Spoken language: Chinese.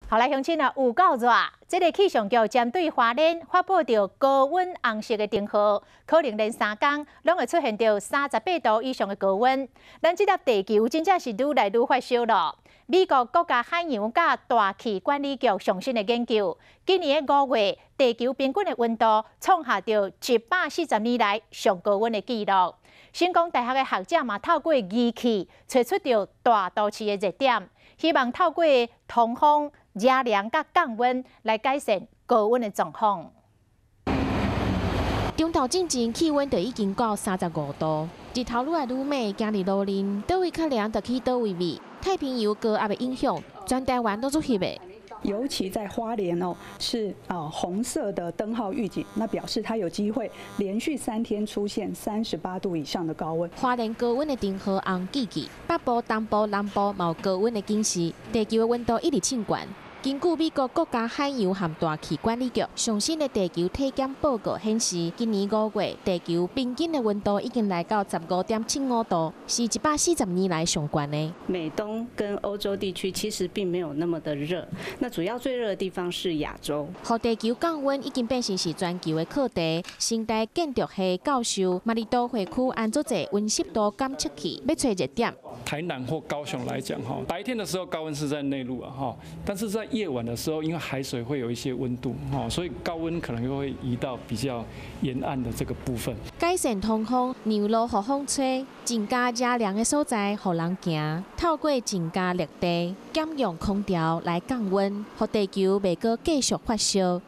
后来乡亲啊，有够热！这个气象局针对花莲发布到高温红色的灯号，可能连3天拢会出现到38度以上的高温。咱这粒地球真正是愈来愈发烧了。美国国家海洋甲大气管理局上新的研究，今年的5月，地球平均的温度创下到140年来上高温的纪录。新光大学的学者嘛，透过仪器找出到大都市的热点，希望透过通风、热量甲降温来改善高温的状况。中昼之前气温就已经到35度，日头愈来愈美，今日路面倒位较凉，就去倒位味。太平洋高压的影响，全台湾都出翕的。尤其在花莲哦，是红色的灯号预警，那表示它有机会连续3天出现38度以上的高温。花莲高温的灯号红记记，北部、东部、南部嘛有高温的警示，地球的温度一直升悬。根据美国国家海洋和大气管理局上新的地球体检报告显示，今年5月地球平均的温度已经来到15.75度，是140年来上悬的。美东跟欧洲地区其实并没有那么的热，那主要最热的地方是亚洲。和地球降温已经变成是全球的课题。新大建筑系教授马里都会区安装者温湿度监测器，要找热点。台南或高雄来讲，白天的时候高温是在内陆啊，但是在夜晚的时候，因为海水会有一些温度，所以高温可能又会移到比较沿岸的这个部分。改善通风，让路互风吹，增加热量的所在，互人行。透过增加绿地，减用空调来降温，让地球袂阁继续发烧。